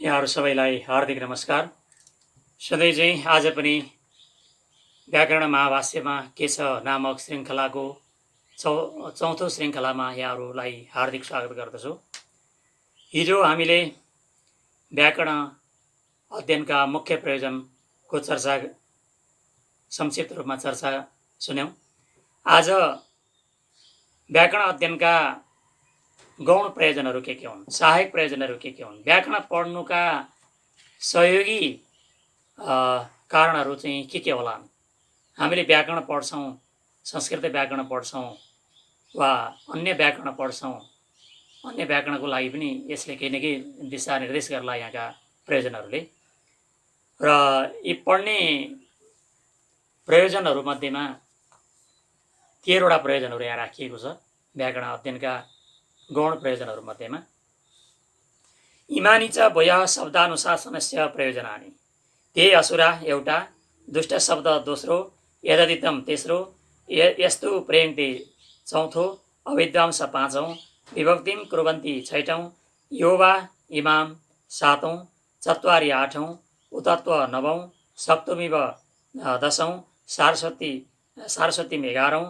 यहाँहरू सबैलाई हार्दिक नमस्कार। सधैँ चाहिँ आज पनि व्याकरण महाभाष्यमा के छ नामक श्रृङ्खलाको चौथो श्रृङ्खलामा यहाँहरूलाई हार्दिक स्वागत गर्दछु। हिजो हामीले व्याकरण अध्ययनका मुख्य प्रयोजनको चर्चा संक्षिप्त रूपमा चर्चा सुन्यौँ। आज व्याकरण अध्ययनका गौण प्रयोजनहरू के हुन्, सहायक प्रयोजनहरू के हुन्, व्याकरण पढ्नुका सहयोगी कारणहरू चाहिँ के होलान्। हामीले व्याकरण पढ्छौँ, संस्कृत व्याकरण पढ्छौँ वा अन्य व्याकरण पढ्छौँ, अन्य व्याकरणको लागि पनि यसले केही न केही दिशानिर्देश गर्ला यहाँका प्रयोजनहरूले। र यी पढ्ने प्रयोजनहरूमध्येमा 13वटा प्रयोजनहरू यहाँ राखिएको छ। व्याकरण अध्ययनका गौण प्रयोजनहरूमध्येमा इमानी च भूयः शब्दानुशासनस्य प्रयोजनानि, ते असुरा एउटा, दुष्ट शब्द दोस्रो, यददितं तेस्रो, यस्तु प्रयुङ्क्ते चौथो, अविद्वांस पाँचौं, विभक्तिं कुर्वन्ति छैटौं, यो वा इमां सातौं, चत्वारि आठौं, उतत्व नवौं, सप्तमीव दशौं, सारस्वतीम् 11औं,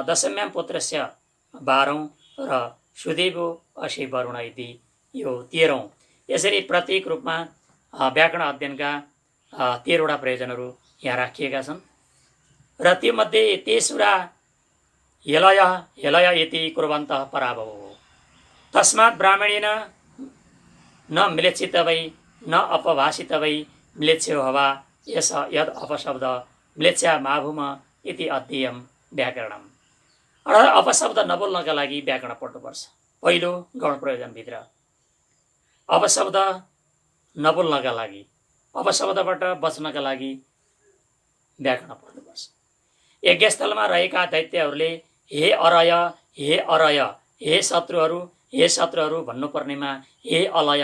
दशम्यां पुत्रस्य 12औं र सुदेवो अशि वरुण इति यो 13औं। यसरी प्रत्येक रूपमा व्याकरण अध्ययनका 13वटा प्रयोजनहरू यहाँ राखिएका छन्। र तीमध्ये तेस्रा हेलय इति कुर्वन्तः पराभवो, तस्मात् ब्राह्मणेन न म्लेच्छित वै न अपभाषित वै म्लेच्छ्यो हवा यस यद अपशब्द म्लेच्छा माभूम इति अध्ययम व्याकरणम्। अर्थात् अपशब्द नबोल्नका लागि व्याकरण पढ्नुपर्छ। पहिलो गौण प्रयोजनभित्र अपशब्द नबोल्नका लागि, अपशब्दबाट बच्नका लागि व्याकरण पढ्नुपर्छ। यज्ञस्थलमा रहेका दैत्यहरूले हे अरय, हे अरय, हे शत्रुहरू भन्नुपर्नेमा हे अलय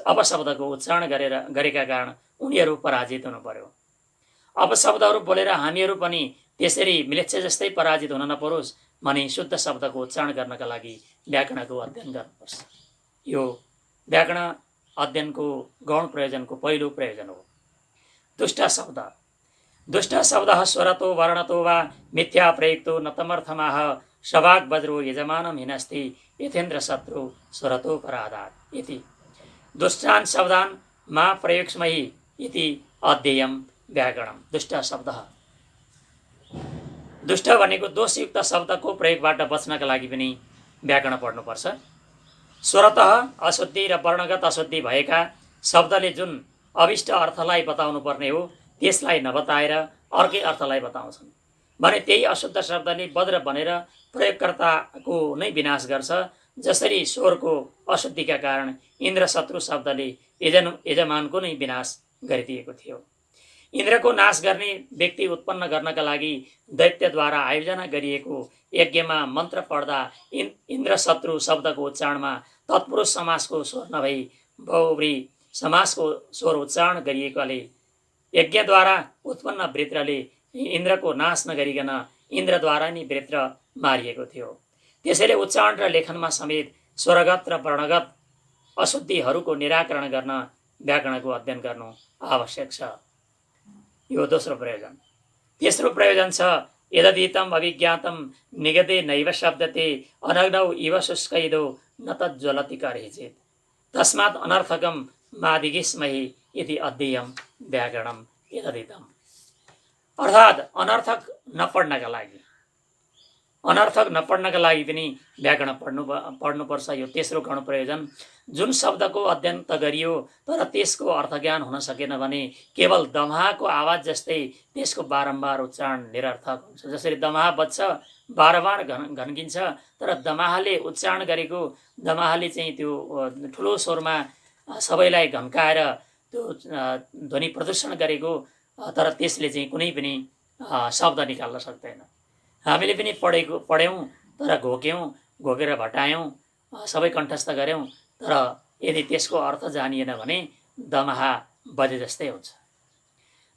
अपशब्दको उच्चारण गरेका कारण उनीहरू पराजित हुनु पर्यो। अपशब्दहरू बोलेर हामीहरू पनि त्यसरी म्लेच्छ जस्तै पराजित हुन नपरोस् भने शुद्ध शब्दको उच्चारण गर्नका लागि व्याकरणको अध्ययन गर्नुपर्छ। यो व्याकरण अध्ययनको गौण प्रयोजनको पहिलो प्रयोजन हो। दुष्ट शब्दः स्वरतो वर्णतो वा मिथ्या प्रयुक्तो नतमर्थमाह सवाग् वज्रो यजमानं हिनस्ति यथेन्द्र शत्रु स्वरतो परादात् इति। दुष्टान् शब्दान् मा प्रयोक्ष्महि इति अध्ययम व्याकरणम्। दुष्ट भनेको दोषयुक्त शब्दको प्रयोगबाट बच्नका लागि पनि व्याकरण पढ्नुपर्छ। स्वरतः अशुद्धि र वर्णगत अशुद्धि भएका शब्दले जुन अभिष्ट अर्थलाई बताउनु पर्ने हो त्यसलाई नबताएर अर्कै अर्थलाई बताउँछन् भने त्यही अशुद्ध शब्दले वज्र बनेर प्रयोगकर्ताको नै विनाश गर्छ। जसरी स्वरको अशुद्धिका कारण इन्द्र शत्रु शब्दले यजमानको नै विनाश गरिदिएको थियो। इन्द्रको नाश गर्ने व्यक्ति उत्पन्न गर्नका लागि दैत्यद्वारा आयोजना गरिएको यज्ञमा मन्त्र पढ्दा इन्द्र शत्रु शब्दको उच्चारणमा तत्पुरुष समासको स्वर नभई बहुव्री समासको स्वर उच्चारण गरिएकाले यज्ञद्वारा उत्पन्न वृत्रले इन्द्रको नाश नगरिकन इन्द्रद्वारा नै वृत्र मारिएको थियो। त्यसैले उच्चारण र लेखनमा समेत स्वरगत र वर्णगत अशुद्धिहरूको निराकरण गर्न व्याकरणको अध्ययन गर्नु आवश्यक छ। यो दोस्रो प्रयोजन। तेस्रो प्रयोजन छ यदधीतम अभिज्ञातम निगते नैव शब्दते अनग्नौ इव शुष्कैदो न तज्ज्वलति करहिचित् तस्मात् अनर्थकम मादिगिस्महि इति अध्ययम व्याकरणम यदधीतम। अर्थात् अनर्थक नपढ्नका लागि पनि व्याकरण पढ्नुपर्छ। यो तेस्रो गौण प्रयोजन। जुन शब्दको अध्ययन त गरियो तर त्यसको अर्थज्ञान हुन सकेन भने केवल दमाहाको आवाज जस्तै त्यसको बारम्बार उच्चारण निरर्थक हुन्छ। जसरी दमाहा बज्छ, बारम्बार घन्किन्छ, तर दमाहाले उच्चारण गरेको दमाहाले चाहिँ त्यो ठुलो स्वरमा सबैलाई घन्काएर त्यो ध्वनि प्रदूषण गरेको, तर त्यसले चाहिँ कुनै पनि शब्द निकाल्न सक्दैन। हामीले पनि पढ्यौँ तर घोकेर भटायौँ, सबै कण्ठस्थ गऱ्यौँ, तर यदि त्यसको अर्थ जानिएन भने दमाहा बजे जस्तै हुन्छ।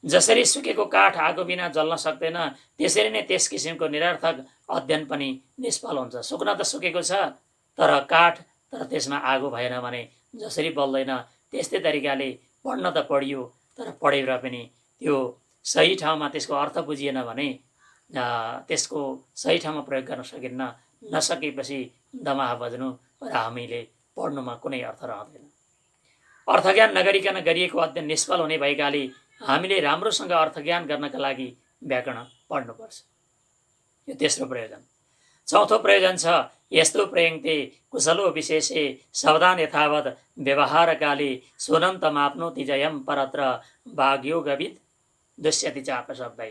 जसरी सुकेको काठ आगो बिना जल्न सक्दैन त्यसरी नै त्यस किसिमको निरर्थक अध्ययन पनि निष्फल हुन्छ। सुक्न त सुकेको छ तर काठ, तर त्यसमा आगो भएन भने जसरी बल्दैन त्यस्तै तरिकाले पढ्न त पढियो, तर पढेर पनि त्यो सही ठाउँमा त्यसको अर्थ बुझिएन भने त्यसको सही ठाउँमा प्रयोग गर्न सकिन्न। नसकेपछि दमाहा बज्नु र हामीले पढ्नुमा कुनै अर्थ रहँदैन। अर्थज्ञान नगरिकन गरिएको अध्ययन निष्फल हुने भएकाले हामीले राम्रोसँग अर्थज्ञान गर्नका लागि व्याकरण पढ्नुपर्छ। यो तेस्रो प्रयोजन। चौथो प्रयोजन छ यस्तो प्रयुङ्क्ते कुशलो विशेषे सावधान यथावत व्यवहारकाले सुनन्तमाप्नोति जयं परत्र भाग्योगविद दुष्यति चापशब्दै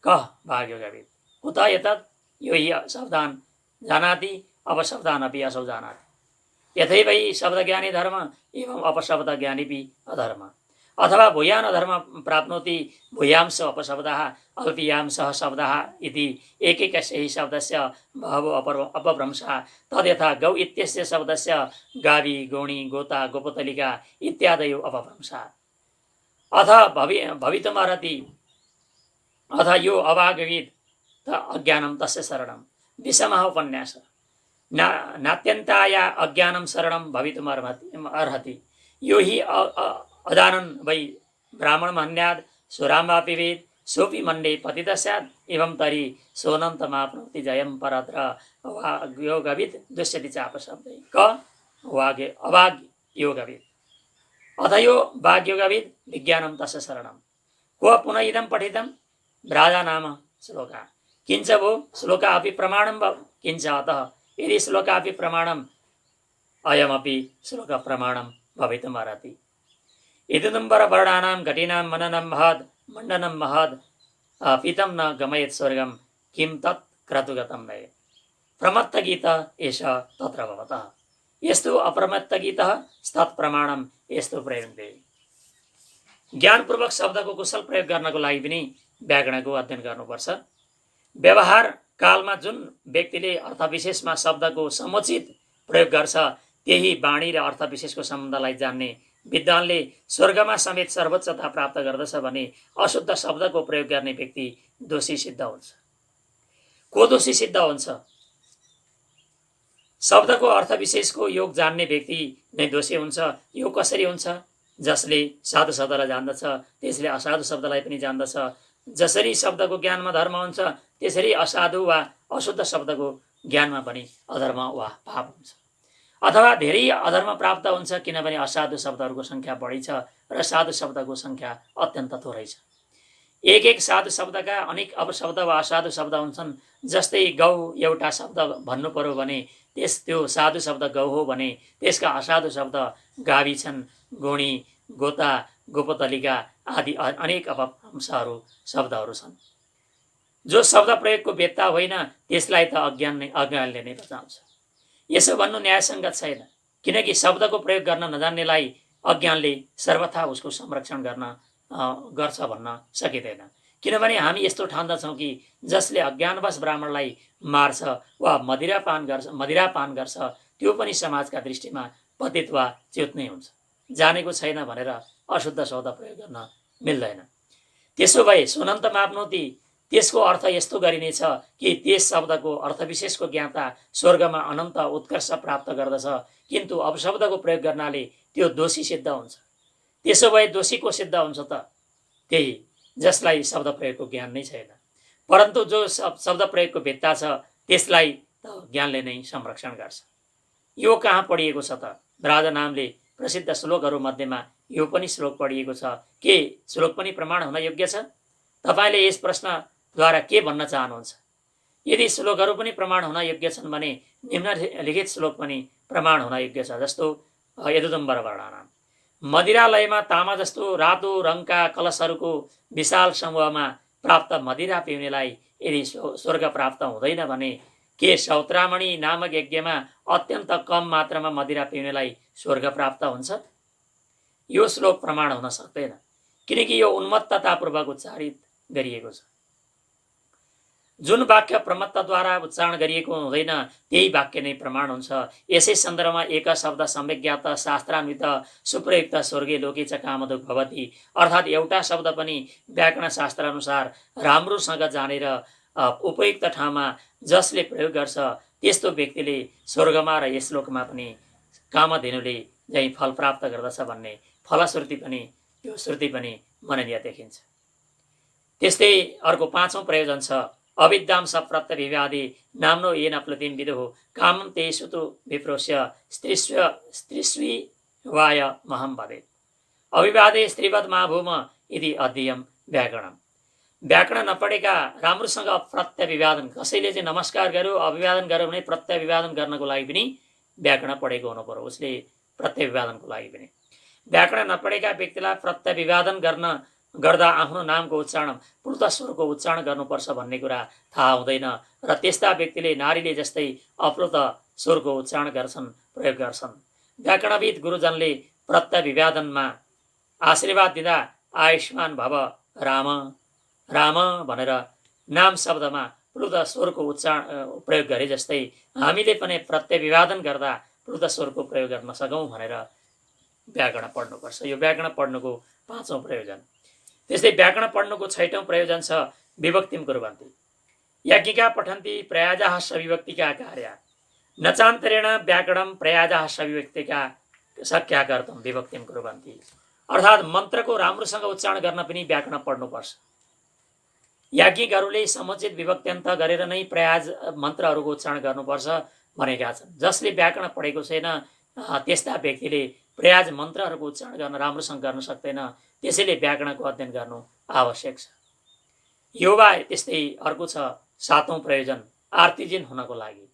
कः भाग्योगविद कुत एतत् यो हि सावधान जानाति अपशब्दानपि असौ जानाति यथैव हि शब्दज्ञानी धर्म एवं अपशब्दज्ञानीपि अधर्म अथवा भूयान अधर्म प्राप्नोति भूयांश अपशब्दः अल्पीयांशः शब्दः इति एकैकस्य हि शब्दस्य बहवो अपभ्रंशः तद्यथा गौ इत्यस्य शब्दस्य गावी गौणी गोता गोपतलिका इत्यादयो अपभ्रंशः अथ भवितुमर्हति अथ यो अभागविद त अज्ञानं तस्य शरणं विषमः उपन्यास नात्यन्ताया अज्ञानं शरणं भवितुमर्हति यो हि अदानं वै ब्राह्मणमन्याद् सुरामापि वेद सोऽपि मण्डे पतितः स्यात् एवं तर्हि सोऽनन्तमाप्नोति जयं परत्र अभाग्योगविद दुष्यति चापशब्दै क अभाग्योगविद अथ यो भाग्योगविद विज्ञानं तस्य शरणं क्व पुनः इदं पठितं राजा नाम श्लोका किञ्च वो श्लोका अपि प्रमाणं किञ्च अतः यदि श्लोका अपि प्रमाणम् अयमपि श्लोक प्रमाणं भवितुमर्हति इदुदुम्बर वर्णानां घटीनां मननं महद् मण्डनं महद् पीतं न गमयेत् स्वर्गं किं तत् क्रतुगतं नये प्रमत्तगीत एष तत्र भवतः यस्तु अप्रमत्तगीतः तत्प्रमाणं यस्तो प्रयुङ्क्ते। ज्ञानपूर्वक शब्दको कुशल प्रयोग गर्नको लागि पनि व्याकरणको अध्ययन गर्नुपर्छ। व्यवहार कालमा जुन व्यक्तिले अर्थविशेषमा शब्दको समुचित प्रयोग गर्छ त्यही वाणी र अर्थविशेषको सम्बन्धलाई जान्ने विद्वानले स्वर्गमा समेत सर्वोच्चता प्राप्त गर्दछ भने अशुद्ध शब्दको प्रयोग गर्ने व्यक्ति दोषी सिद्ध हुन्छ। को दोषी सिद्ध हुन्छ? शब्दको अर्थविशेषको योग जान्ने व्यक्ति नै दोषी हुन्छ। यो कसरी हुन्छ? जसले साधु शब्दलाई जान्दछ त्यसले असाधु शब्दलाई पनि जान्दछ। जसरी शब्दको ज्ञानमा धर्म हुन्छ त्यसरी असाधु वा अशुद्ध शब्दको ज्ञानमा पनि अधर्म वा पाप हुन्छ अथवा धेरै अधर्म प्राप्त हुन्छ किनभने असाधु शब्दहरूको संख्या बढी छ र साधु शब्दको संख्या अत्यन्त थोरै छ। एक एक साधु शब्दका अनेक अपशब्द वा असाधु शब्द हुन्छन्। जस्तै गौ एउटा शब्द भन्नु पर्यो भने त्यो साधु शब्द गौ हो भने त्यसका असाधु शब्द गावी छन्, गोणी, गोता, गोपतलिका आदि अनेक अपभ्रंशहरू शब्दहरू छन्। जो शब्द प्रयोगको वेत्ता होइन त्यसलाई त अज्ञानले नै बचाउँछ। यसो भन्नु न्यायसङ्गत छैन किनकि शब्दको प्रयोग गर्न नजान्नेलाई अज्ञानले सर्वथा उसको संरक्षण गर्छ भन्न सकिँदैन। किनभने हामी यस्तो ठान्दछौँ कि जसले अज्ञानवश ब्राह्मणलाई मार्छ वा मदिरापान गर्छ त्यो पनि समाजका दृष्टिमा पतित वा च्युत नै हुन्छ। जानेको छैन भनेर अशुद्ध शब्द प्रयोग गर्न मिल्दैन। त्यसो भए सुनन्तमा आफ्नोति त्यसको अर्थ यस्तो गरिनेछ कि त्यस शब्दको अर्थविशेषको ज्ञाता स्वर्गमा अनन्त उत्कर्ष प्राप्त गर्दछ किन्तु अपशब्दको प्रयोग गर्नाले त्यो दोषी सिद्ध हुन्छ। त्यसो भए दोषी को सिद्ध हुन्छ त? त्यही जसलाई शब्द प्रयोगको ज्ञान नै छैन। परन्तु जो शब्द प्रयोगको भेत्ता छ त्यसलाई त ज्ञानले नै संरक्षण गर्छ। यो कहाँ पढिएको छ त? राजा नामले प्रसिद्ध श्लोकहरू मध्येमा यो पनि श्लोक पढिएको छ। के श्लोक पनि प्रमाण हुन योग्य छ? तपाईले यस प्रश्नद्वारा के भन्न चाहनुहुन्छ? यदि श्लोकहरू पनि प्रमाण हुन योग्य छन् भने निम्नलिखित श्लोक पनि प्रमाण हुन योग्य छ। जस्तो यदुदुम्बर वर्णानां मदिरालयमा तामा जस्तो रातो रङका कलशहरूको विशाल समूहमा प्राप्त मदिरा पिउनेलाई यदि स्वर्ग प्राप्त हुँदैन भने के सौत्रामणि नामक यज्ञमा अत्यन्त कम मात्रामा मदिरा पिउनेलाई स्वर्ग प्राप्त हुन्छ? यो श्लोक प्रमाण हुन सक्दैन किनकि यो उन्मत्ततापूर्वक उच्चारित गरिएको छ। जुन वाक्य प्रमत्तद्वारा उच्चारण गरिएको हुँदैन त्यही वाक्य नै प्रमाण हुन्छ। यसै सन्दर्भमा एक शब्द सम्यग्ज्ञात शास्त्रान्वित सुप्रयुक्त स्वर्गे लोके च कामधुक् भवति अर्थात् एउटा शब्द पनि व्याकरण शास्त्र अनुसार राम्रोसँग जानेर उपयुक्त ठाउँमा जसले प्रयोग गर्छ त्यस्तो व्यक्तिले स्वर्गमा र यस लोकमा पनि कामधेनुले झैँ फल प्राप्त गर्दछ भन्ने फलश्रुति पनि यो श्रुति पनि मननीय देखिन्छ। त्यस्तै अर्को पाँचौं प्रयोजन छ अविद्यां सप्रत्य विवादे नाम्नो येन प्लुतिं विदुः कामं ते सुतु विप्रोस्य स्त्रीस्वीवाय महं वदे। अविवादे स्त्रीवद् मा भूम इति अध्ययम व्याकरणम। व्याकरण नपढेका राम्रोसँग प्रत्यविवादन, कसैले चाहिँ नमस्कार गर्यो अभिवादन गर्यो भने प्रत्यविवादन गर्नको लागि पनि व्याकरण पढेको हुनु पर्यो। उसले प्रत्यविवादनको लागि पनि व्याकरण नपढेका व्यक्तिलाई प्रत्यविवादन गर्दा आफ्नो नामको उच्चारण प्लुत स्वरको उच्चारण गर्नुपर्छ भन्ने कुरा थाहा हुँदैन र त्यस्ता व्यक्तिले नारीले जस्तै अप्लुत स्वरको उच्चारण गर्छन्, प्रयोग गर्छन्। व्याकरणविद गुरुजनले प्रत्यविवादनमा आशीर्वाद दिँदा आयुष्मान भव राम राम भनेर नाम शब्दमा प्लुत स्वरको उच्चारण प्रयोग गरे जस्तै हामीले पनि प्रत्यविवादन गर्दा प्लुत स्वरको प्रयोग गर्न सकौँ भनेर व्याकरण पढ्नुपर्छ। यो व्याकरण पढ्नुको पाँचौं प्रयोजन। त्यस्तै व्याकरण पढ्नुको छैटौं प्रयोजन छ विभक्तिम कुर्वन्ति। याज्ञिका पठन्ति प्रयाजाः सविभक्तिका कार्या नचान्तरेण व्याकरणं प्रयाजाः सविभक्तिका शक्या कर्तुं विभक्तिम कुर्वन्ति। अर्थात् मन्त्रको राम्रोसँग उच्चारण गर्न पनि व्याकरण पढ्नुपर्छ। याज्ञिकहरूले समुचित विभक्त्यन्त गरेर नै प्रयाज मन्त्रहरूको उच्चारण गर्नुपर्छ भनेका छन्। जसले व्याकरण पढेको छैन त्यस्ता व्यक्तिले प्रयाज मन्त्रहरूको उच्चारण गर्न राम्रोसँग गर्न सक्दैन। त्यसैले व्याकरणको अध्ययन गर्नु आवश्यक छ। युवा त्यस्तै अर्को छ सातौं प्रयोजन आर्तिजिन हुनको लागि।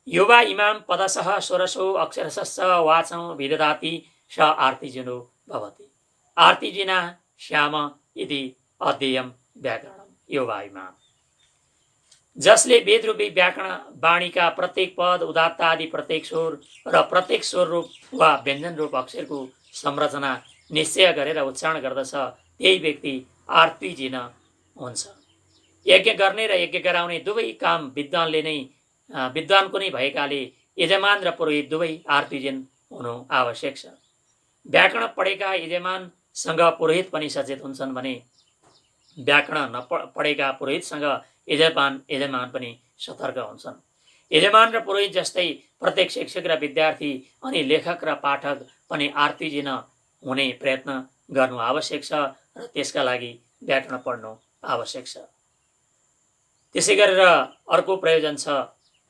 युवा इमाम पदशः षोडशो अक्षरशश्च वाचं विदधाति स आर्तिजिनो भवति। आर्तिजिना श्याम इति अध्ययम व्याकरणम। युवा इमाम जसले वेदरूपी व्याकरण वाणीका प्रत्येक पद उदात्त आदि प्रत्येक स्वर र प्रत्येक स्वर रूप वा व्यञ्जन रूप अक्षरको संरचना निश्चय गरेर उच्चारण गर्दछ त्यही व्यक्ति आर्तिजिन हुन्छ। यज्ञ गर्ने र यज्ञ गराउने दुवै काम विद्वानको नै भएकाले यजमान र पुरोहित दुवै आर्तिजिन हुनु आवश्यक छ। व्याकरण पढेका यजमानसँग पुरोहित पनि सचेत हुन्छन् भने व्याकरण नपढेका पुरोहितसँग यजमान पनि सतर्क हुन्छन्। यजमान र पुरोहित जस्तै प्रत्येक शिक्षक र विद्यार्थी अनि लेखक र पाठक पनि आर्तिजिन हुने प्रयत्न गर्नु आवश्यक छ र त्यसका लागि व्याकरण पढ्नु आवश्यक छ। त्यसै गरेर अर्को प्रयोजन छ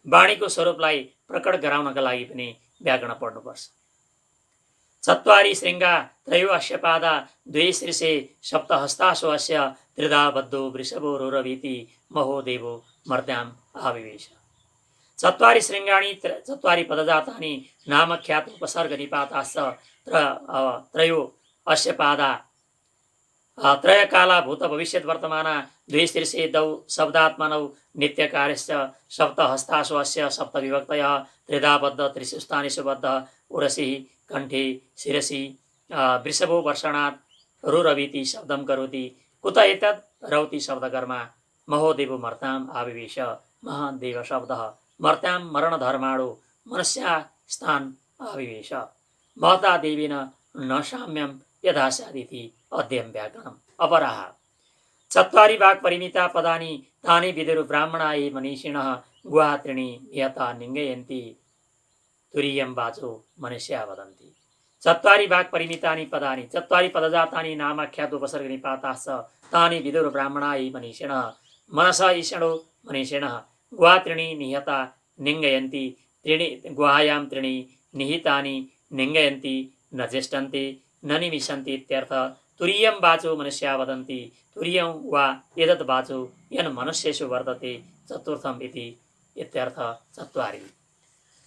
वाणीको स्वरूपलाई प्रकट गराउनका लागि पनि व्याकरण पढ्नुपर्छ। चत्वारि श्रृङ्गा त्रयो अस्य पादा द्वे शीर्षे सप्तहस्तासो अस्य त्रिधा बद्धो वृषभो रुरवीति महो देवो मर्त्याम् आविवेश। चत्वारि श्रृङ्गाणि चत्वारि पदजातानि नामख्यात उपसर्ग निपाताश्च त्रयो अस्य पादा त्रयकाला भूत भविष्यत् वर्तमाना द्वे शीर्षे दौ शब्दात्मनौ नित्यकार्यश्च सप्तहस्तासु अस्य सप्तविभक्तयः त्रिधा बद्ध त्रिषु स्थानेषु बद्ध उरसि कण्ठे शिरसि वृषभो वर्षणात् रुरवीति शब्दं करोति कुत एतत् रौति शब्दकर्मा महोदेवो मर्त्याम् आविवेश महादेव शब्दः मर्त्यां मरणधर्माणो मनुष्या स्थान आविवेश महता देवेन न साम्यं यथा स्यादिति अध्ययम व्याकरणम्। अपराः चत्वारि वाक् परिमिता पदानि तानि विदुर ब्राह्मणा ये मनीषिणः गुहा त्रीणि नियता निङ्गयन्ति तुरीयं वाचो मनुष्या वदन्ति। चत्वारि वाक् परिमितानि पदानि चत्वारि पदजातानि नामाख्यात उपसर्ग निपाताश्च तानि विदुर ब्राह्मणा ये मनीषिणः मनसा ईषणो मनीषिणः गुहा त्रीणि निहता निङ्गयन्ति त्रीणि गुहायां त्रीणि निहितानि निङ्गयन्ति न ज्येष्ठन्ते न निमिषन्ति इत्यर्थ। तुरीयं वाचो मनुष्या वदन्ति तुरीयं वा एतत् वाचो यन् मनुष्येषु वर्तते चतुर्थम् इति इत्यर्थ। चत्वारि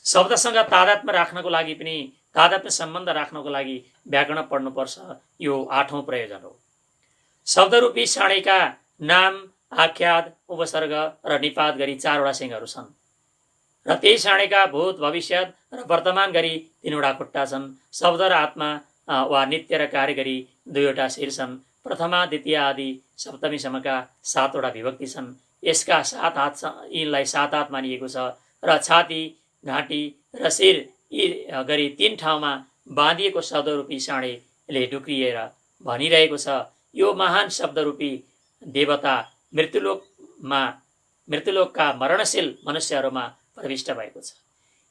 शब्दसँग तादात्म्य राख्नको लागि पनि तादात्म्य सम्बन्ध राख्नको लागि व्याकरण पढ्नुपर्छ। यो आठौं प्रयोजन हो। शब्दरूपी साँडेका नाम आख्यात उपसर्ग र निपात गरी चारवटा सिंहहरू छन् र त्यही साँडेका भूत भविष्यत र वर्तमान गरी तीनवटा खुट्टा छन्। शब्द र आत्मा वा नित्य र कार्य गरी दुईवटा शिर छन्। प्रथमा द्वितीय आदि सप्तमीसम्मका सातवटा विभक्ति छन्। यसका 7 हात यिनलाई 7 हात मानिएको छ र छाती घाँटी र शिर यी गरी 3 ठाउँमा बाँधिएको शब्दरूपी साँडेले डुक्रिएर भनिरहेको छ यो महान शब्दरूपी देवता मृत्युलोकका मरणशील मनुष्यहरूमा प्रविष्ट भएको छ।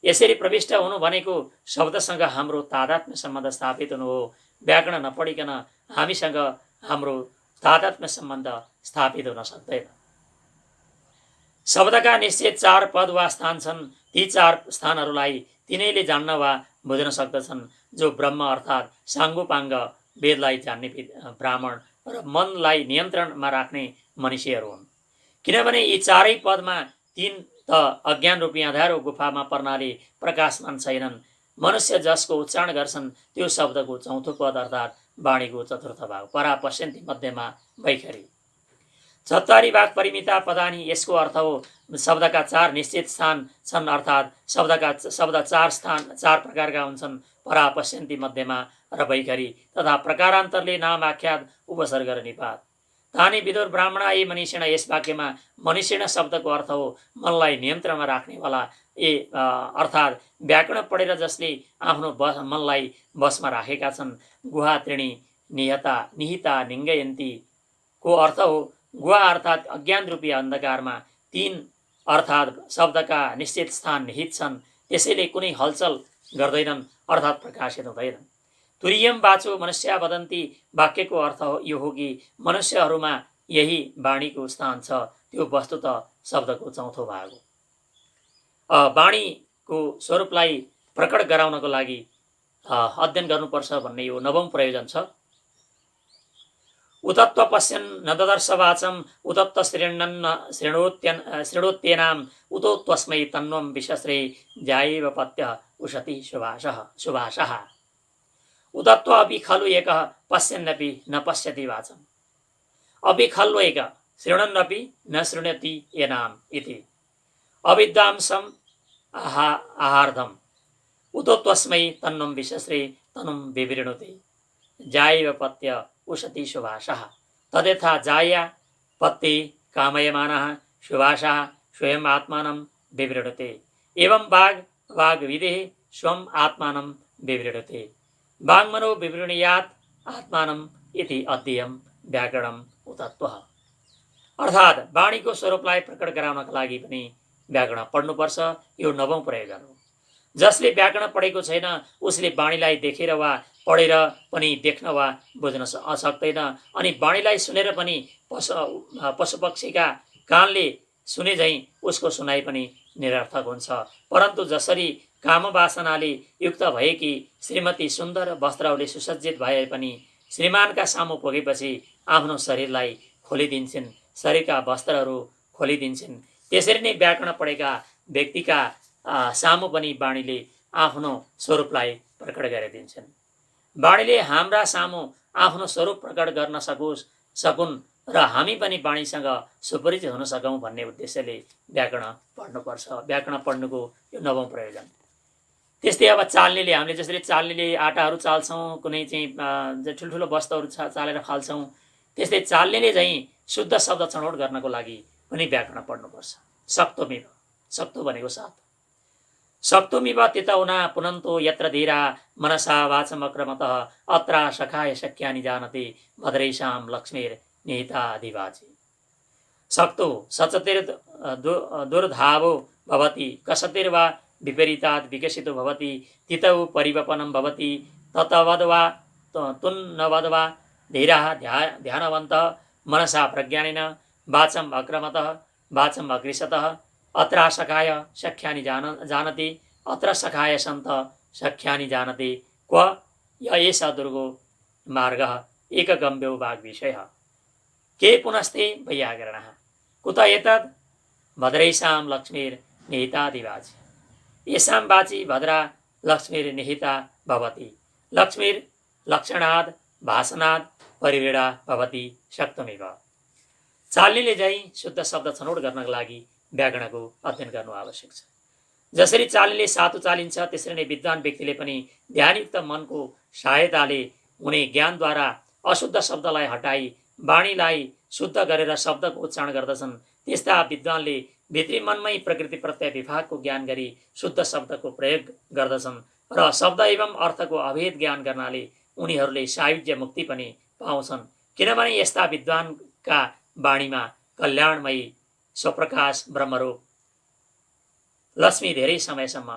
यसरी प्रविष्ट हुनु भनेको शब्दसँग हाम्रो तादात्म्य सम्बन्ध स्थापित हुनु हो। व्याकरण नपढिकन हामीसँग हाम्रो तादात्म्य सम्बन्ध स्थापित हुन सक्दैन। शब्दका निश्चित 4 पद वा स्थान छन्। ती 4 स्थानहरूलाई तिनैले जान्न वा बुझ्न सक्दछन्, जो ब्रह्म अर्थात् साङ्गोपाङ्ग, वेदलाई जान्ने ब्राह्मण र मनलाई नियन्त्रणमा राख्ने मनुष्यहरू हुन्। किनभने यी 4 पदमा 3 त अज्ञान रूपी अँध्यारो गुफामा पर्नाले प्रकाशमान छैनन्। मनुष्य जसको उच्चारण गर्छन् त्यो शब्दको चौथो पद अर्थात् वाणीको चतुर्थ भाग, परा पश्यन्ती मध्यमा वैखरी। चत्वारी भाग परिमिता पदानी, यसको अर्थ हो शब्दका 4 निश्चित स्थान छन् अर्थात् शब्द 4 स्थान 4 प्रकारका हुन्छन्, परा पश्यन्ती मध्यमा र वैखरी, तथा प्रकारान्तरले नाम आख्यात उपसर्ग र निपात। तानी विदुर ब्राह्मण ए मनिषिण, यस वाक्यमा मनिषिण शब्दको अर्थ हो मनलाई नियन्त्रणमा राख्नेवाला, अर्थात् व्याकरण पढेर जसले आफ्नो मनलाई बसमा राखेका छन्। गुहा त्रिणी निहिता निङ्गयन्ती को अर्थ हो गुहा अर्थात् अज्ञान रूपी अन्धकारमा 3 अर्थात् शब्दका निश्चित स्थान निहित छन्, त्यसैले कुनै हलचल गर्दैनन् अर्थात् प्रकाशित हुँदैनन्। तुरीयम वाचो मनुष्य वदन्ती, वाक्यको अर्थ यो हो कि मनुष्यहरूमा यही वाणीको स्थान छ, त्यो वस्तुतः शब्दको चौथो भाग हो। वाणीको स्वरूपलाई प्रकट गराउनको लागि अध्ययन गर्नुपर्छ भन्ने यो 9औं प्रयोजन छ। उतत्व पश्यन् न ददर्श वाचम, उतत्व श्रेणोत्येनाम, उतो त्वस्मै तन्वं विशस्रे जायेव पत्य उशति सुभाषः। उतत्व अपि खलु एकः पश्यन्नपि न पश्यति वाचम, अपि खलु एकः शृण्वन्नपि न शृण्वति एनाम इति। अविद्वांसम् आहार्धम्, उतो त्वस्मै तन्वं विशस्रे तनुं विवृणुते जायेव पत्य उशति सुभाषः। तदेथा जाया पत्ते कामयमानः सुभाषः स्वयं आत्मानं विवृणुते। एवं वाग्विदेः स्वम् आत्मानं विवृणुते। वाङ्मनो विवृणीयात् आत्मानम् इति अध्ययम् व्याकरणम् उतत्वः। अर्थात् वाणीको स्वरूपलाई प्रकट गराउनका लागि पनि व्याकरण पढ्नुपर्छ। यो 9औं प्रयोजन हो। जसले व्याकरण पढेको छैन उसले वाणीलाई देखेर वा पढेर पनि देख्न वा बुझ्न सक्दैन, अनि वाणीलाई सुनेर पनि पशुपक्षीका कानले सुने झैँ उसको सुनाइ पनि निरर्थक हुन्छ। परन्तु जसरी कामवासनाले युक्त भएकी श्रीमती सुन्दर वस्त्रहरूले सुसज्जित भए पनि श्रीमानका सामु पुगेपछि आफ्नो शरीरलाई खोलिदिन्छन्, शरीरका वस्त्रहरू खोलिदिन्छन्, त्यसरी नै व्याकरण पढेका व्यक्तिका सामु पनि वाणीले आफ्नो स्वरूपलाई प्रकट गरिदिन्छन्। वाणीले हाम्रा सामु आफ्नो स्वरूप प्रकट गर्न सकुन् र हामी पनि वाणीसँग सुपरिचित हुन सकौँ भन्ने उद्देश्यले व्याकरण पढ्नुपर्छ। व्याकरण पढ्नुको यो 9औं प्रयोजन। त्यस्तै अब चाल्नेले, हामीले जसरी चाल्नेले आटाहरू चाल्छौँ, कुनै चाहिँ ठुल्ठुलो वस्तुहरू चालेर फाल्छौँ, त्यस्तै चाल्नेले चाहिँ शुद्ध शब्द छनौट गर्नको लागि पनि व्याकरण पढ्नुपर्छ। सक्तोमिव, सक्तो भनेको 7। सक्तोमिव त्यतौना पुनन्तो यत्र धीरा मनसा वाचमक्रमतः अत्रा सखाय शक्यानि जानते भद्रैषां लक्ष्मीर निहिताधिवाची। सक्तो सचतेर दुर्धावो भवति, कसतेर्वा विपरीतात् विकसितो भवति, तितौ परिवपनं भवति, ततवद्वा तुन्नवद्वा धीराः ध्यानवन्तः मनसा प्रज्ञानेन वाचम् अक्रमतः वाचम् अग्रिसतः अत्र सखाय सख्यानि जानति, अत्र सखाय सन्त सख्यानि जानति, क्व य एष दुर्गो मार्गः एकगम्यो वाग्विषयः, के पुनस्ते वैयाकरणः, कुत एतद् भद्रैषां लक्ष्मीर निहिताधिवाची। येषां वाची भद्रा लक्ष्मीर निहिता भवति, लक्ष्मीर लक्षणाद् भाषणाद् परिवेडा भवति सक्तमेव। चाल्नेले चाहिँ शुद्ध शब्द छनौट गर्नका लागि व्याकरणको अध्ययन गर्नु आवश्यक छ। जसरी चाल्नेले सातु चालिन्छ त्यसरी नै विद्वान व्यक्तिले पनि ध्यानयुक्त मनको सहायताले हुने ज्ञानद्वारा अशुद्ध शब्दलाई हटाई वाणीलाई शुद्ध गरेर शब्दको उच्चारण गर्दछन्। त्यस्ता विद्वानले भित्री मनमै प्रकृति प्रत्यय विभागको ज्ञान गरी शुद्ध शब्दको प्रयोग गर्दछन् र शब्द एवं अर्थको अभेद ज्ञान गर्नाले उनीहरूले सायुज्य मुक्ति पनि पाउँछन्। किनभने यस्ता विद्वानका वाणीमा कल्याणमयी स्वप्रकाश ब्रह्मरूप लक्ष्मी धेरै समयसम्म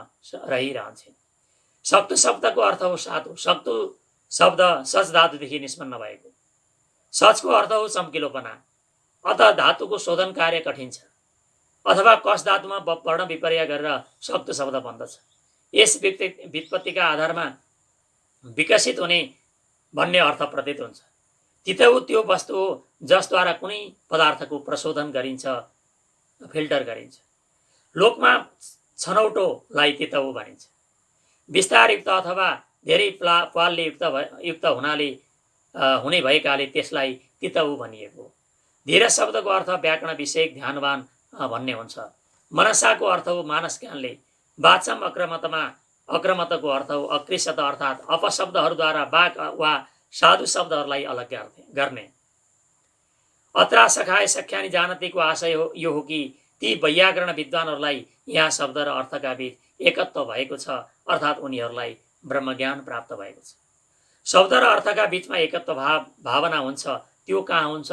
रहिरहन्छन्। सक्तु शब्दको अर्थ हो सातु। सक्तु शब्द सच धातुदेखि निष्पन्न भएको। सचको अर्थ हो चम्किलोपना, अत धातुको शोधन कार्य कठिन छ। अथवा कस धातुमा वर्ण विपर्य गरेर सक्तु शब्द बन्दछ। यस व्युत्पत्तिका आधारमा विकसित हुने भन्ने अर्थ प्रतीत हुन्छ। तितौ त्यो वस्तु हो जसद्वारा कुनै पदार्थको प्रशोधन गरिन्छ, फिल्टर गरिन्छ। लोकमा छनौटोलाई तितौ भनिन्छ। विस्तारयुक्त अथवा धेरै पालले युक्त हुने भएकाले त्यसलाई तितौ भनिएको हो। धीरज शब्दको अर्थ व्याकरण विषयक ध्यानवान भन्ने हुन्छ। मनसाको अर्थ हो मानस ज्ञानले। वाचम अक्रमतको अर्थ हो अकृशत अर्थात् अपशब्दहरूद्वारा वाक वा साधु शब्दहरूलाई अलग गर्ने। अत्रा सखाए सख्यानी जानतीको आशय यो हो कि ती वैयाकरण विद्वानहरूलाई यहाँ शब्द र अर्थका बीच एकत्व भएको छ, अर्थात् उनीहरूलाई ब्रह्मज्ञान प्राप्त भएको छ। शब्द र अर्थका बीचमा एकत्व भावना हुन्छ, त्यो कहाँ हुन्छ?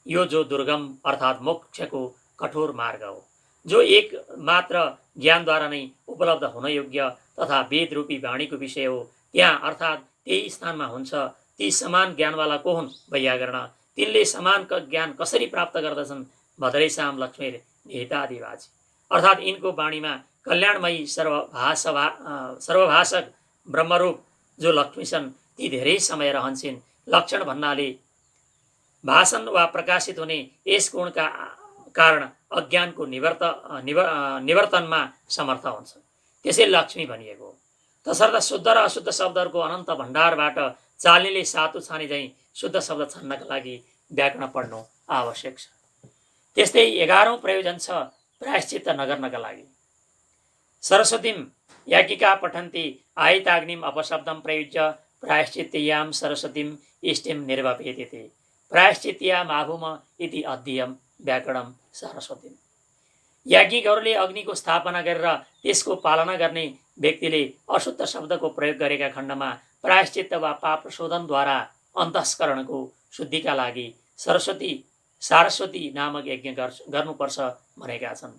यो जो दुर्गम अर्थात् मोक्षको कठोर मार्ग हो, जो एक मात्र ज्ञानद्वारा नै उपलब्ध हुन योग्य तथा वेद रूपी वाणीको विषय हो, त्यहाँ अर्थात् त्यही स्थानमा हुन्छ। ती समान ज्ञानवाला को हुन्? वैयाकरण। तिनले समान ज्ञान कसरी प्राप्त गर्दछन्? भद्रैसाम लक्ष्मी निहितादिवाची, अर्थात् यिनको वाणीमा कल्याणमयी सर्वभाषक ब्रह्मरूप जो लक्ष्मी छन्, ती धेरै समय रहन्छन्। लक्षण भन्नाले भाषण वा प्रकाशित हुने यस गुणका कारण अज्ञानको निवर्तनमा समर्थ हुन्छ। त्यसै लक्ष्मी भनिएको हो। तसर्थ शुद्ध र अशुद्ध शब्दहरूको अनन्त भण्डारबाट चाल्नेले सातु छाने झैँ शुद्ध शब्द छान्नका लागि व्याकरण पढ्नु आवश्यक छ। त्यस्तै 11औं प्रयोजन छ प्रायश्चित्त नगर्नका लागि। सरस्वतीम याज्ञिका पठन्ति आयताग्निम अपशब्दम प्रयुज्य प्रायश्चित्तयाम सरस्वतीम इष्टिम निर्वापेते प्रायश्चित्तयाम आभुम इति अध्ययम व्याकरणम सरस्वतीम। याज्ञिकहरूले अग्निको स्थापना गरेर त्यसको पालना गर्ने व्यक्तिले अशुद्ध शब्दको प्रयोग गरेका खण्डमा प्रायश्चित्त वा पाप शोधनद्वारा अन्तस्करणको शुद्धिका लागि सारस्वती नामक यज्ञ गर्नुपर्छ भनेका छन्।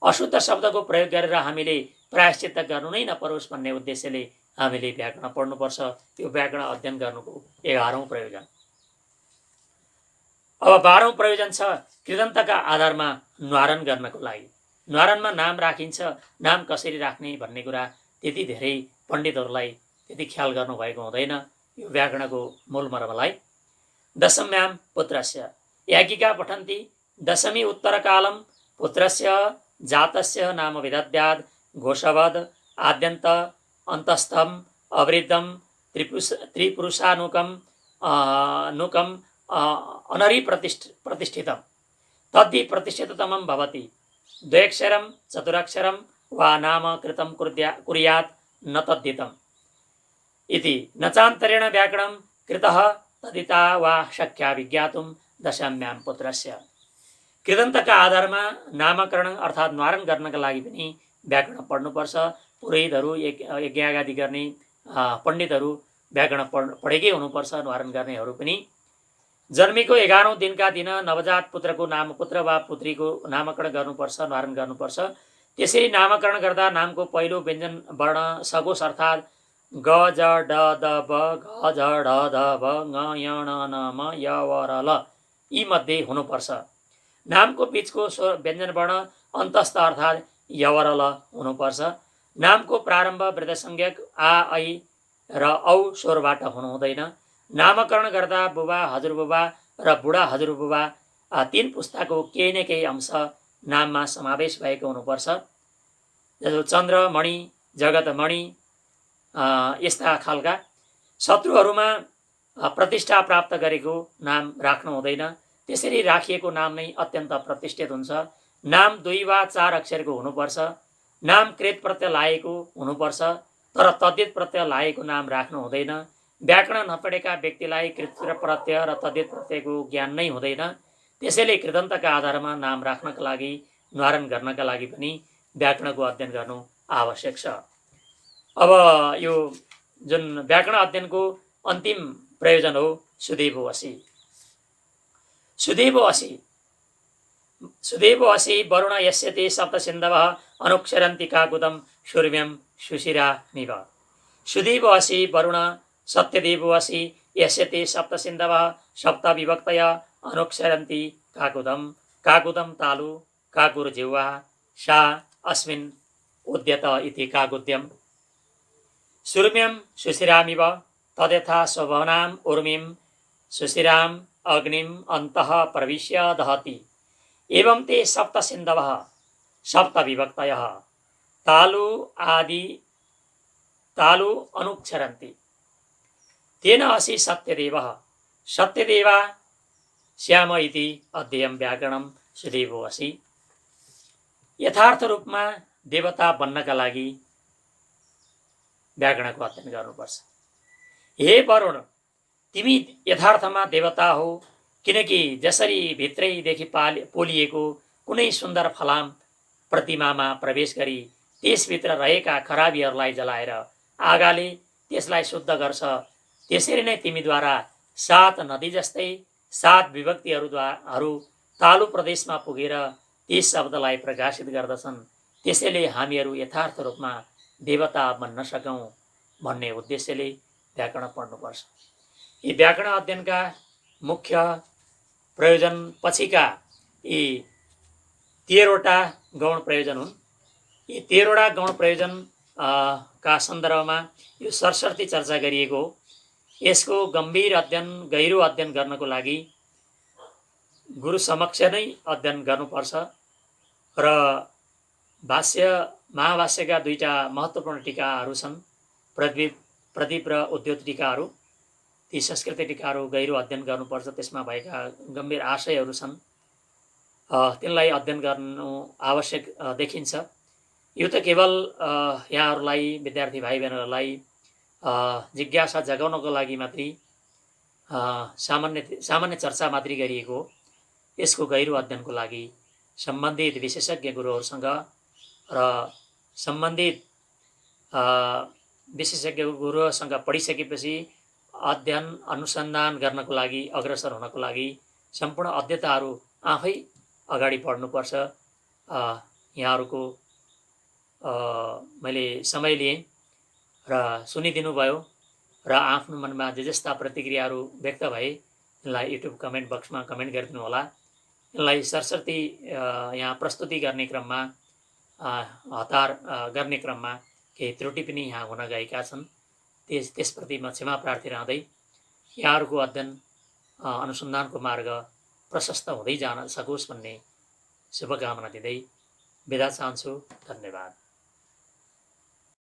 अशुद्ध शब्दको प्रयोग गरेर हामीले प्रायश्चित्त गर्नु नै नपरोस् भन्ने उद्देश्यले हामीले व्याकरण पढ्नुपर्छ। त्यो व्याकरण अध्ययन गर्नुको 11औं प्रयोजन। अब 12औं प्रयोजन छ कृदन्तका आधारमा न्वारण गर्नको लागि। न्वारणमा नाम राखिन्छ, नाम कसरी राख्ने भन्ने कुरा त्यति धेरै पण्डितहरूलाई त्यति ख्याल गर्नुभएको हुँदैन यो व्याकरणको मूल मर्मलाई। दशम्याम पुत्रस्य याज्ञिका पठन्ति दशमी उत्तरकालं पुत्रस्य जातस्य नाम विदद्याद् घोषवद् आद्यन्त अन्तस्थम अवृद्धम त्रिपुरुषानुकम अनरि प्रतिष्ठितम तद्धि प्रतिष्ठिततमं भवति। द्वयक्षरं चतुरक्षरं वा नाम कृतं कुर्यात् न तद्धितम् इति नचान्तरेण व्याकरणं कृतः तदिता वा शक्या विज्ञातुं दशम्यां पुत्रस्य। कृदन्तका आधारमा नामकरण अर्थात् न्वारण गर्नका लागि पनि व्याकरण पढ्नुपर्छ। पुरोहितहरू यज्ञागादि गर्ने पण्डितहरू व्याकरण पढेकै हुनुपर्छ। न्वारण गर्नेहरू पनि जन्मेको 11औं दिनका दिन नवजात पुत्रको नाम पुत्र वा पुत्रीको नामकरण गर्नुपर्छ, न्वारण गर्नुपर्छ। त्यसरी नामकरण गर्दा नामको पहिलो व्यञ्जन वर्ण सगोस अर्थात् ग ज ड द ब घ झ ढ ध भ ङ य ण न म य व र ल यी मध्ये हुनुपर्छ। नामको बीचको व्यञ्जन वर्ण अन्तस्थ अर्थात् य व र ल हुनुपर्छ। नामको प्रारम्भ वृद्धसंज्ञक आ ऐ र औ स्वरबाट हुनु हुँदैन। नामकरण गर्दा बुबा हजुरबुबा र बुढा हजुरबुबा 3 पुस्ताको केही न केही अंश नाममा समावेश भएको हुनुपर्छ। जस्तो चन्द्रमणि, जगतमणि यस्ता खालका। शत्रुहरूमा प्रतिष्ठा प्राप्त गरेको नाम राख्नु हुँदैन। त्यसरी राखिएको नाम नै अत्यन्त प्रतिष्ठित हुन्छ। नाम 2 वा 4 अक्षरको हुनुपर्छ। नाम कृत प्रत्यय लागेको हुनुपर्छ, तर तद्धित प्रत्यय लागेको नाम राख्नु हुँदैन। व्याकरण नपढेका व्यक्तिलाई कृत प्रत्यय र तद्धित प्रत्ययको ज्ञान नै हुँदैन। त्यसैले कृदन्तका आधारमा नाम राख्नका लागि, न्वारण गर्नका लागि पनि व्याकरणको अध्ययन गर्नु आवश्यक छ। अब यो जुन व्याकरण अध्ययनको अन्तिम प्रयोजन हो सुदेववशी। सुदेववशी वरुण यस्यते सप्तसिन्धवः अनुक्षरन्ति काकुदं सूर्यं सुशिरामिव सुदीवसि वरुण सत्यदेवसि यस्यते सप्तसिन्धवः सप्तविभक्तय अनुक्षरन्ति काकुदं काकुदं तालु काकुर्जिह्वा सा अस्मिन् उद्यत इति काकुद्यम् सूर्यं सुशिरामिव तद्यथा स्वभवनाम् उर्मिं सुशिराम् अग्निम् अन्तः प्रविश्य दहति एवं ते सप्तसिन्धवः सप्तविभक्तयः तालु आदि तालु अनुक्षरन्ति तेन असि सत्यदेवः सत्यदेवा श्याम इति अध्ययम व्याकरणम सुदेवो असि यथार्थ रूपमा देवता बन्नका लागि व्याकरणको अध्ययन गर्नुपर्छ। हे वरुण तिमी यथार्थमा देवता हो, किनकि जसरी भित्रैदेखि पोलिएको कुनै सुन्दर फलाम प्रतिमामा प्रवेश गरी त्यसभित्र रहेका खराबीहरूलाई जलाएर आगाले त्यसलाई शुद्ध गर्छ, त्यसरी नै तिमीद्वारा 7 नदी जस्तै 7 विभक्तिहरू तालु प्रदेशमा पुगेर त्यस शब्दलाई प्रकाशित गर्दछन्। त्यसैले हामीहरू यथार्थ रूपमा देवता बन्न सकौँ भन्ने उद्देश्यले व्याकरण पढ्नुपर्छ। यी व्याकरण अध्ययनका मुख्य प्रयोजन पछिका यी 13वटा गौण प्रयोजन हुन्। यी 13वटा गौण प्रयोजन का सन्दर्भमा यो सरसर्ती चर्चा गरिएको हो। यसको गम्भीर अध्ययन गहिरो अध्ययन गर्नको लागि गुरु समक्ष नै अध्ययन गर्नुपर्छ र महाभाष्यका 2टा महत्त्वपूर्ण टीकाहरू छन्, प्रदीप र उद्योत टीकाहरू। ती संस्कृत टीकाहरू गहिरो अध्ययन गर्नुपर्छ, त्यसमा भएका गम्भीर आशयहरू छन्, तिनलाई अध्ययन गर्नु आवश्यक देखिन्छ। यो त केवल यहाँहरूलाई विद्यार्थी भाइ बहिनीहरूलाई जिज्ञासा जगाउनको लागि मात्रै सामान्य चर्चा मात्रै गरिएको हो। यसको गहिरो अध्ययनको लागि सम्बन्धित विशेषज्ञ गुरुहरूसँग र सम्बन्धित विशेषज्ञ गुरुहरूसँग पढिसकेपछि अध्ययन अनुसन्धान गर्नको लागि अग्रसर हुनको लागि सम्पूर्ण अध्येताहरू आफै अगाडि बढ्नुपर्छ। यहाँहरूको मैले समय लिएँ र सुनिदिनु भयो र आफ्नो मनमा जे जस्ता प्रतिक्रियाहरू व्यक्त भए यसलाई युट्युब कमेन्ट बक्समा कमेन्ट गरिदिनु होला। यसलाई सरसर्ती यहाँ प्रस्तुति गर्ने क्रममा हतार गर्ने क्रममा केही त्रुटि पनि यहाँ हुन गएका छन्। त्यसप्रति म क्षमा प्रार्थी रहँदै यहाँहरूको अध्ययन अनुसन्धानको मार्ग प्रशस्त हुँदै जान सकोस् भन्ने शुभकामना दिँदै बिदा चाहन्छु। धन्यवाद।